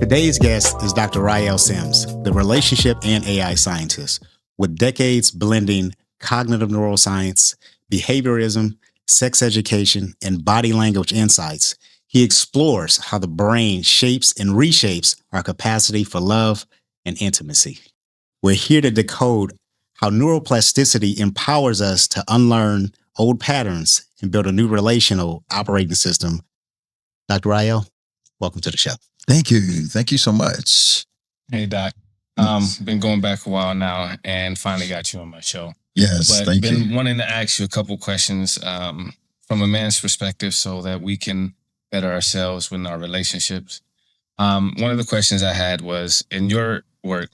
Today's guest is Dr. Ryeal Sims, the relationship and AI scientist, with decades blending cognitive neuroscience, behaviorism, sex education, and body language insights. He explores how the brain shapes and reshapes our capacity for love and intimacy. We're here to decode how neuroplasticity empowers us to unlearn old patterns and build a new relational operating system. Dr. Ryeal, welcome to the show. Thank you. Thank you so much. Hey, Doc. Been going back a while now and finally got you on my show. Yes, But thank you. been wanting to ask you a couple questions from a man's perspective so that we can better ourselves within our relationships. One of the questions I had was, in your work,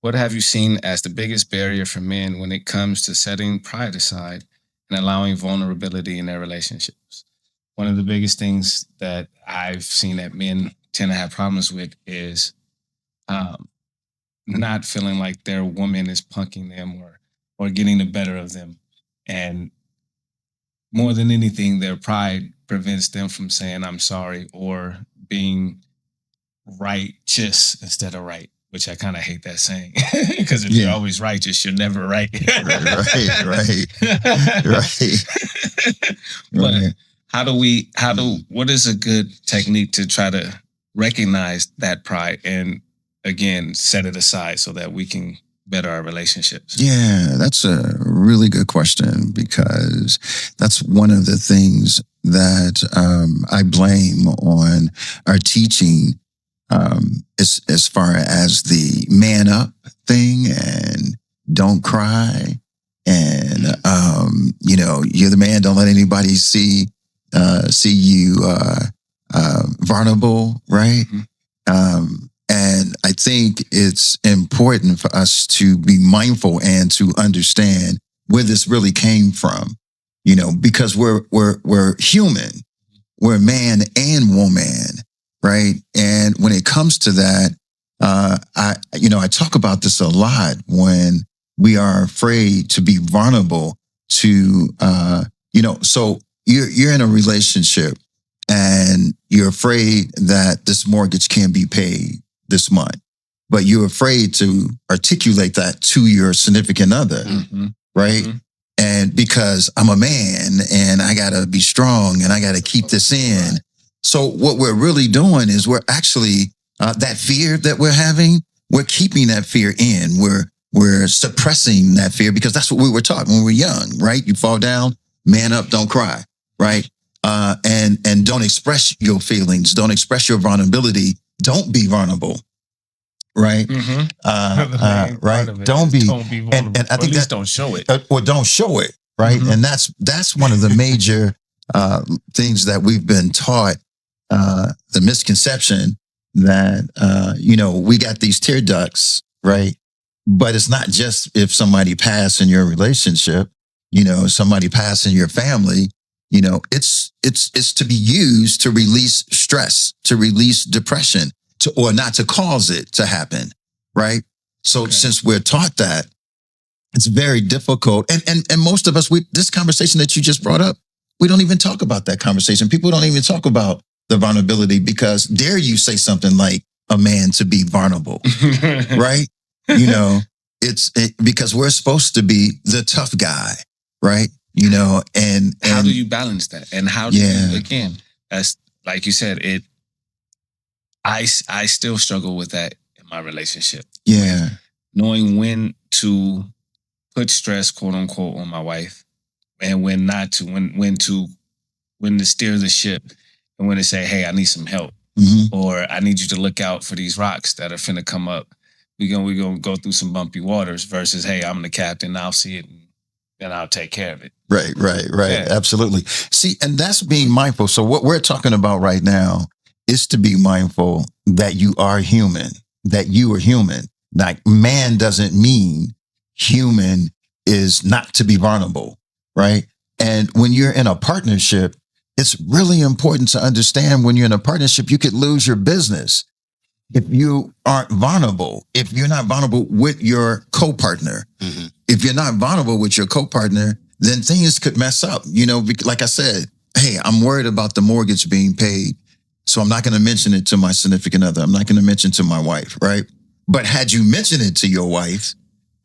what have you seen as the biggest barrier for men when it comes to setting pride aside and allowing vulnerability in their relationships? One of the biggest things that I've seen that men tend to have problems with is not feeling like their woman is punking them or getting the better of them. And more than anything, their pride prevents them from saying, I'm sorry, or being righteous instead of right, which I kind of hate that saying. Because if you're always righteous, you're never right. Right. But what is a good technique to try to recognize that pride and, again, set it aside so that we can better our relationships? Yeah, that's a really good question, because that's one of the things that I blame on our teaching as far as the man up thing and don't cry. And, you're the man, don't let anybody see you vulnerable, right? Mm-hmm. And I think it's important for us to be mindful and to understand where this really came from, because we're human, we're man and woman, right? And when it comes to that, I talk about this a lot when we are afraid to be vulnerable to, so you're in a relationship and you're afraid that this mortgage can't be paid this month, but you're afraid to articulate that to your significant other, right? Mm-hmm. And because I'm a man and I gotta be strong and I gotta keep this in. So what we're really doing is we're actually, that fear that we're having, we're keeping that fear in. We're suppressing that fear because that's what we were taught when we were young, right? You fall down, man up, don't cry, right? And don't express your feelings, don't express your vulnerability. Don't be vulnerable, right? Mm-hmm. Right. Don't be vulnerable. And I think don't show it, or don't show it, right? Mm-hmm. And that's one of the major things that we've been taught. The misconception that we got these tear ducts, right? But it's not just if somebody passed in your relationship, somebody passed in your family. It's to be used to release stress, to release depression, or not to cause it to happen, right? So since we're taught that, it's very difficult. And most of us, this conversation that you just brought up, we don't even talk about that conversation. People don't even talk about the vulnerability, because dare you say something like a man to be vulnerable, right? Because we're supposed to be the tough guy, right? And how do you balance that? And how do you, again, as like you said, I still struggle with that in my relationship. Yeah. Knowing when to put stress, quote unquote, on my wife, and when not to, when to steer the ship, and when to say, hey, I need some help. Mm-hmm. Or I need you to look out for these rocks that are finna come up. We're gonna go through some bumpy waters versus, hey, I'm the captain, I'll see it and I'll take care of it. Right. Yeah. Absolutely. See, and that's being mindful. So what we're talking about right now is to be mindful that you are human, that you are human. Like, man doesn't mean human is not to be vulnerable, right? And when you're in a partnership, it's really important to understand when you're in a partnership, you could lose your business if you aren't vulnerable, if you're not vulnerable with your co-partner. Mm-hmm. If you're not vulnerable with your co-partner, then things could mess up. Like I said, hey, I'm worried about the mortgage being paid. So I'm not going to mention it to my significant other. I'm not going to mention it to my wife, right? But had you mentioned it to your wife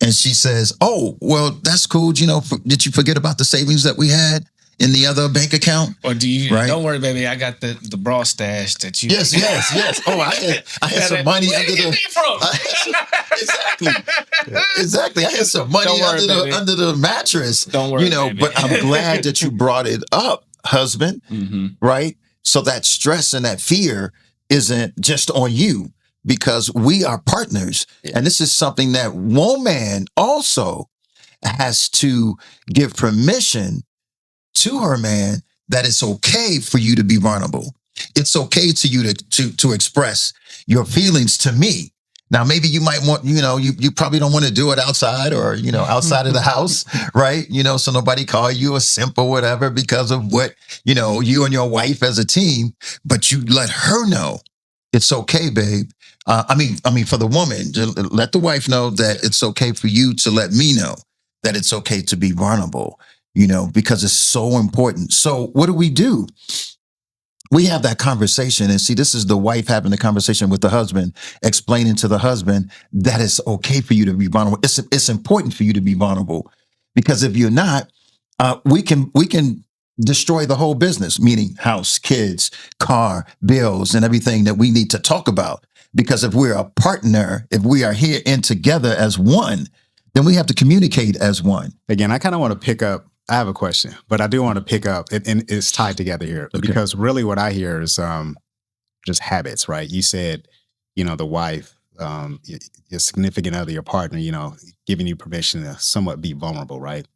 and she says, oh, well, that's cool. Did you forget about the savings that we had in the other bank account? Or do you, right? Don't worry, baby, I got the bra stash that you. Yes. Oh, I had some money under the. Exactly. I had some money under the mattress. Don't worry, baby. But I'm glad that you brought it up, husband, right? So that stress and that fear isn't just on you because we are partners. Yeah. And this is something that woman also has to give permission to her man that it's okay for you to be vulnerable. It's okay to you to express your feelings to me. Now, maybe you might want, you probably don't want to do it outside or, outside of the house, right? So nobody call you a simp or whatever because of what, you and your wife as a team, but you let her know it's okay, babe. I mean, for the woman, let the wife know that it's okay for you to let me know that it's okay to be vulnerable, because it's so important. So what do? We have that conversation, and see, this is the wife having the conversation with the husband, explaining to the husband that it's okay for you to be vulnerable. It's important for you to be vulnerable because if you're not, we can destroy the whole business, meaning house, kids, car, bills, and everything that we need to talk about. Because if we're a partner, if we are here in together as one, then we have to communicate as one. Again, I kind of want to pick up. I have a question, but I do want to pick up, and it's tied together here because really what I hear is just habits, right? You said, the wife, your significant other, your partner, giving you permission to somewhat be vulnerable, right?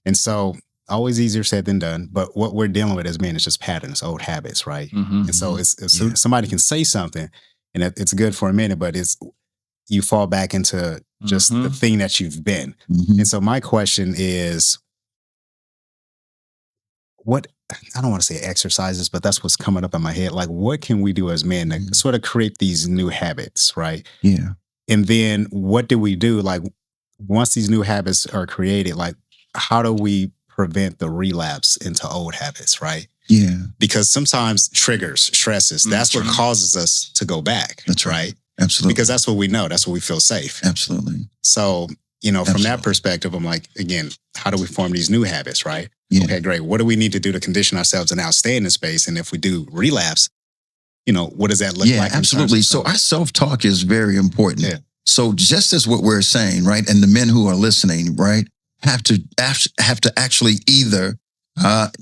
And so always easier said than done, but what we're dealing with as men is just patterns, old habits, right? And so somebody can say something and it's good for a minute, but you fall back into just the thing that you've been. And so my question is, what, I don't want to say exercises, but that's what's coming up in my head. Like, what can we do as men to sort of create these new habits, right? Yeah. And then what do we do? Like, once these new habits are created, like, how do we prevent the relapse into old habits, right? Yeah. Because sometimes triggers, stresses, that's what causes us to go back. That's right. Absolutely. Because that's what we know. That's what we feel safe. Absolutely. So, from that perspective, I'm like, again, how do we form these new habits, right? Yeah. Okay, great. What do we need to do to condition ourselves to now stay in this space? And if we do relapse, what does that look like? Yeah, absolutely. So our self-talk is very important. Yeah. So just as what we're saying, right? And the men who are listening, right, have to actually either,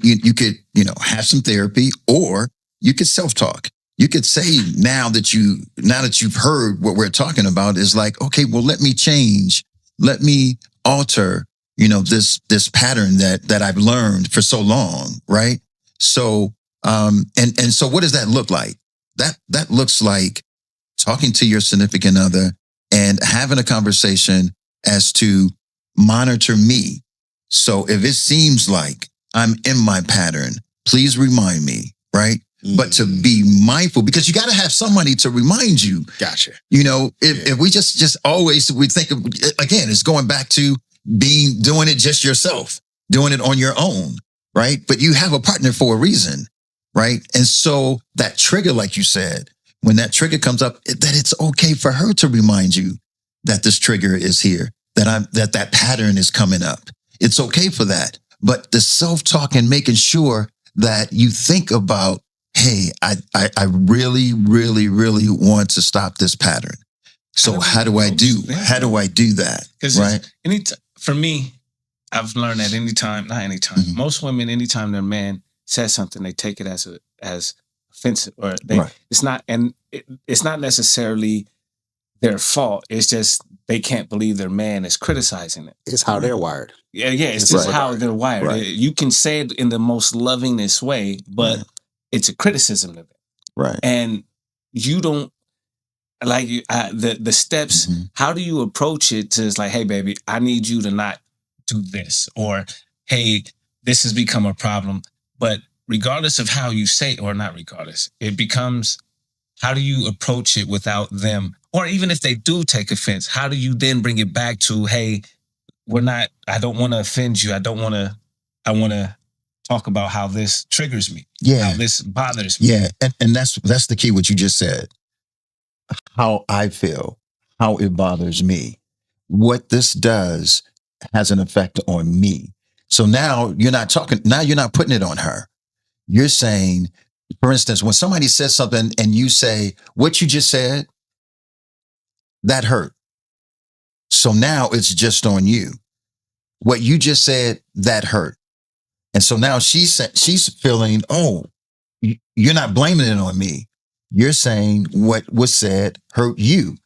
you could, have some therapy or you could self-talk. You could say now that you've heard what we're talking about is like, okay, well, let me change. Let me alter, this pattern that I've learned for so long, right? So, and so what does that look like? That looks like talking to your significant other and having a conversation as to monitor me. So if it seems like I'm in my pattern, please remind me, right? But to be mindful, because you got to have somebody to remind you. Gotcha. If we just always, we think of, again, it's going back to doing it just yourself, doing it on your own, right? But you have a partner for a reason, right? And so that trigger, like you said, when that trigger comes up, that it's okay for her to remind you that this trigger is here, that pattern is coming up. It's okay for that. But the self-talk and making sure that you think about, hey, I really, really, really want to stop this pattern. So how do I do that? Because right? For me, I've learned that anytime, most women, anytime their man says something, they take it as offensive, or it's not necessarily their fault. It's just they can't believe their man is criticizing it. It's how they're wired. Yeah, it's just how they're wired. Right. You can say it in the most lovingest way, but it's a criticism of it. Right. And you don't like the steps. How do you approach it to, it's like, hey, baby, I need you to not do this, or hey, this has become a problem. But regardless of how you say, or not regardless, it becomes, how do you approach it without them? Or even if they do take offense, how do you then bring it back to, hey, I don't want to offend you. I want to talk about how this triggers me. Yeah. How this bothers me. Yeah. And that's the key, what you just said. How I feel, how it bothers me. What this does has an effect on me. So now you're not putting it on her. You're saying, for instance, when somebody says something and you say, what you just said, that hurt. So now it's just on you. What you just said, that hurt. And so now she's feeling, oh, you're not blaming it on me. You're saying what was said hurt you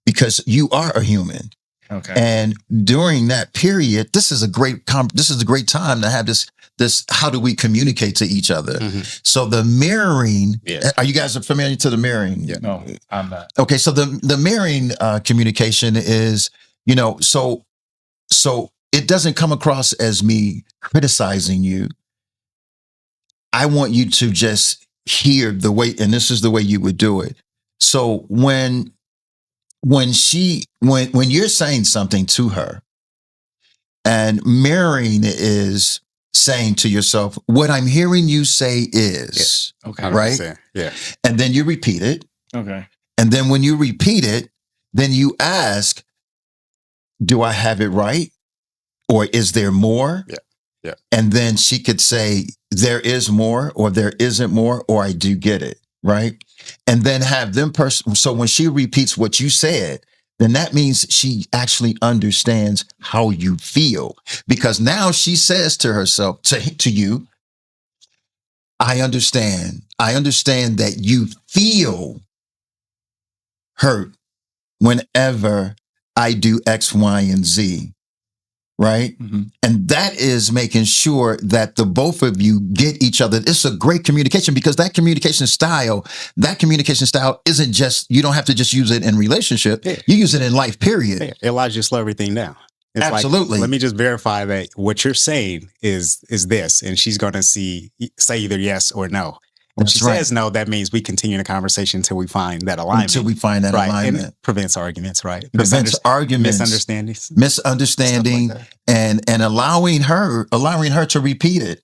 because you are a human. Okay. And during that period, this is a great time to have this, how do we communicate to each other? Mm-hmm. So the mirroring, Yeah. Are you guys familiar to the mirroring? Yeah. No, I'm not. Okay. So the mirroring communication is, so it doesn't come across as me criticizing you. I want you to just hear the way, and this is the way you would do it. So when you're saying something to her, and mirroring is saying to yourself, what I'm hearing you say is, Okay. right? Yeah. And then you repeat it. Okay. And then when you repeat it, then you ask, do I have it right? Or is there more? Yeah. Yeah. And then she could say, there is more, or there isn't more, or I do get it, right? And then have them so when she repeats what you said, then that means she actually understands how you feel. Because now she says to herself, to you, I understand. I understand that you feel hurt whenever I do X, Y, and Z. Right. Mm-hmm. And that is making sure that the both of you get each other. It's a great communication, because that communication style isn't just, you don't have to just use it in relationship. Yeah. You use it in life, period. Yeah. It allows you to slow everything down. It's Absolutely. Like, let me just verify that what you're saying is this. And she's going to say either yes or no. When she says no, that means we continue the conversation until we find that alignment. Until we find that alignment. And it prevents arguments, right? Prevents arguments. Misunderstanding. Like and allowing her to repeat it.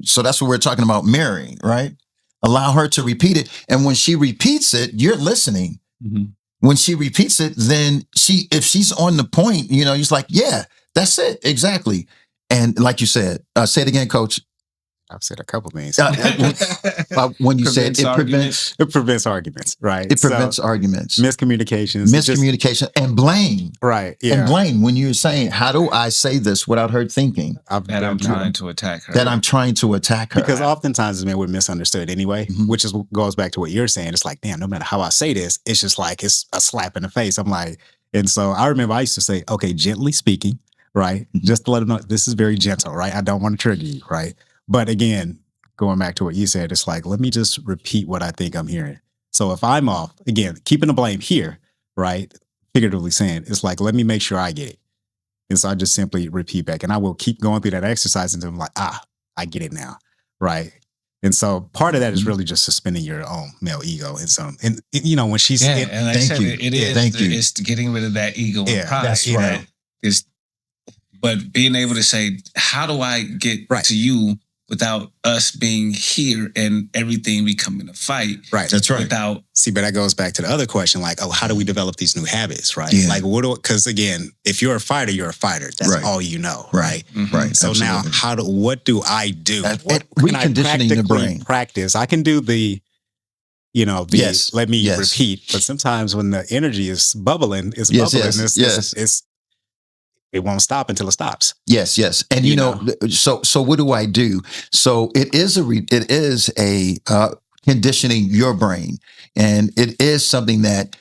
So that's what we're talking about, mirroring, right? Allow her to repeat it. And when she repeats it, you're listening. Mm-hmm. When she repeats it, then if she's on the point, he's like, yeah, that's it. Exactly. And like you said, say it again, Coach. I've said a couple things. When you said it prevents arguments, right? It prevents arguments, miscommunication, and blame. Right. Yeah. And blame when you're saying, how do I say this without her thinking I'm trying to attack her? That I'm trying to attack her. Because oftentimes, we're misunderstood anyway, Mm-hmm. which goes back to what you're saying. It's like, damn, no matter how I say this, it's just like it's a slap in the face. I'm like, and so I remember I used to say, okay, gently speaking, right? Mm-hmm. Just to let them know this is very gentle, right? I don't want to trigger you, right? But again, going back to what you said, it's like, let me just repeat what I think I'm hearing. So if I'm off, again, keeping the blame here, right? Figuratively saying, it's like, let me make sure I get it. And so I just simply repeat back, and I will keep going through that exercise until I'm like, I get it now, right? And so part of that is really just suspending your own male ego. And so, and when she's, and like I said, it is, thank you. It's getting rid of that ego and pride. That's right. But being able to say, how do I get to you without us being here and everything becoming a fight? Right. That's right. But that goes back to the other question, like, how do we develop these new habits, right? Yeah. Like, because again, if you're a fighter, you're a fighter. That's all you know, right? Mm-hmm. Right. So Absolutely. now, what do I do? Reconditioning the brain. Practice. I can do the, yes. Let me repeat. But sometimes when the energy is bubbling, it won't stop until it stops. Yes. And so what do I do? So it is a conditioning your brain, and it is something that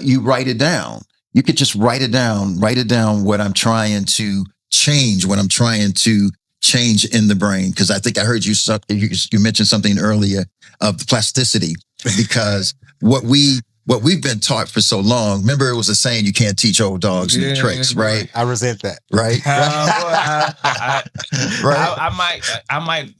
you write it down. You could just write it down what I'm trying to change, in the brain. Because I think I heard you mentioned something earlier of plasticity, because what we've been taught for so long. Remember, it was a saying, you can't teach old dogs new tricks, right? I resent that. Right? I might.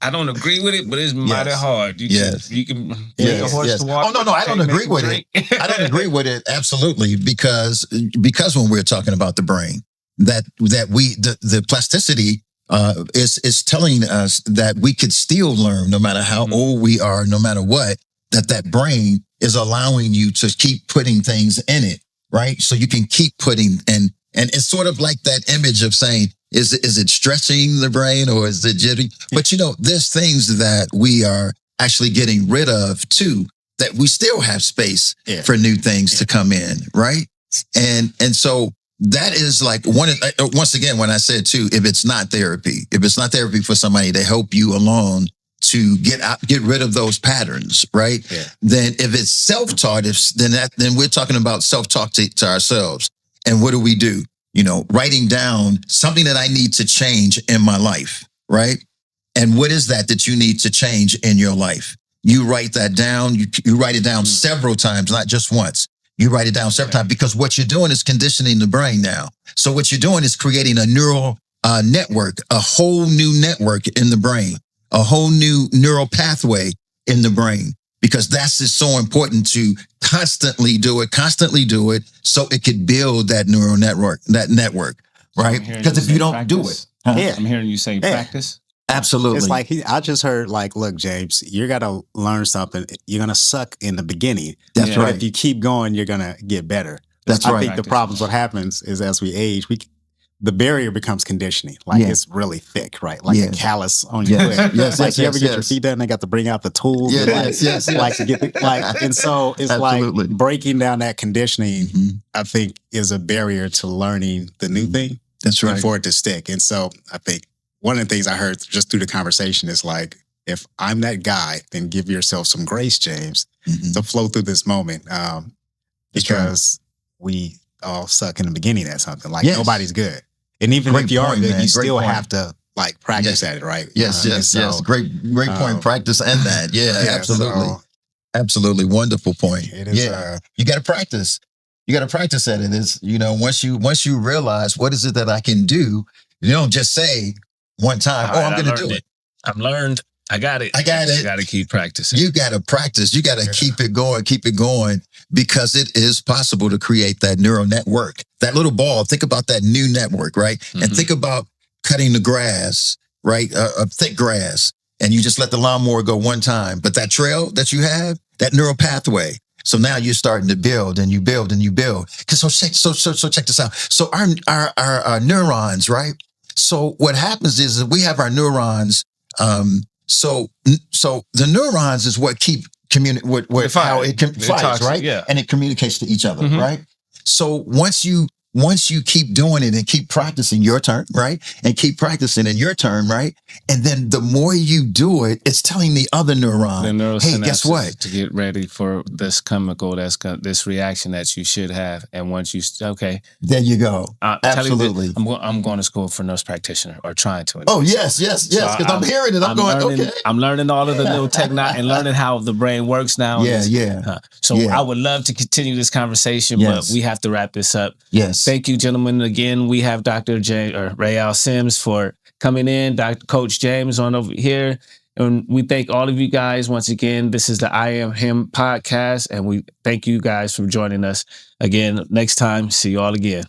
I don't agree with it, but it's mighty hard. You can make a horse to walk. Oh no, I don't agree with it. I don't agree with it absolutely, because when we're talking about the brain, the plasticity It's telling us that we could still learn no matter how old we are, no matter what, that brain is allowing you to keep putting things in it, right? So you can keep putting, and it's sort of like that image of saying, is it stretching the brain or is it jittery? But there's things that we are actually getting rid of too, that we still have space for new things to come in, right? And so that is like once again, when I said too, if it's not therapy for somebody to help you along to get rid of those patterns, right? Yeah. Then if it's self-taught, then we're talking about self-talk to ourselves. And what do? Writing down something that I need to change in my life, right? And what is that you need to change in your life? You write that down. You write it down several times, not just once. You write it down several times, because what you're doing is conditioning the brain now. So what you're doing is creating a neural network, a whole new network in the brain, a whole new neural pathway in the brain, because that's just so important to constantly do it so it could build that neural network, right? Because if you don't do it, I'm hearing you say practice. Absolutely. It's like I just heard, like, look, James, you're gonna learn something. You're gonna suck in the beginning. That's right. But if you keep going, you're gonna get better. That's right. I think the problems, what happens is as we age, the barrier becomes conditioning. Like it's really thick, right? Like a callus on your foot. Like you ever get your feet done, they got to bring out the tools. Like to get and so it's like breaking down that conditioning. I think is a barrier to learning the new thing. That's right. And for it to stick. And so I think one of the things I heard just through the conversation is like, if I'm that guy, then give yourself some grace, James, to flow through this moment. Because we all suck in the beginning at something. Like nobody's good. And even if you are good, you still have to like practice at it, right? Yes. Great point. Practice and that. Absolutely. Absolutely. Wonderful point. It is, you got to practice. You got to practice at it. Is, once you realize what is it that I can do, you don't just say one time, I'm going to do it. I've learned. I got it. You got to keep practicing. You got to practice. You got to keep it going, because it is possible to create that neural network. That little ball, think about that new network, right? And think about cutting the grass, right? A thick grass, and you just let the lawnmower go one time. But that trail that you have, that neural pathway. So now you're starting to build and you build and you build. So check this out. So our neurons, right? So what happens is we have our neurons. So the neurons is what keep how it fires, right? Yeah. And it communicates to each other, right? So once you keep doing it and keep practicing your turn, right? And keep practicing in your turn, right? And then the more you do it, it's telling the other neuron, hey, guess what? To get ready for this chemical, this reaction that you should have. And once you, there you go. Absolutely. I'm going to school for nurse practitioner, or trying to. Oh, yes. Because I'm hearing it. I'm learning all of the new technology and learning how the brain works now. So I would love to continue this conversation, but we have to wrap this up. Yes. Thank you, gentlemen. Again, we have Dr. Ryeal Sims for coming in, Dr. Coach James on over here. And we thank all of you guys once again. This is the I Am Him podcast, and we thank you guys for joining us again. Next time, see you all again.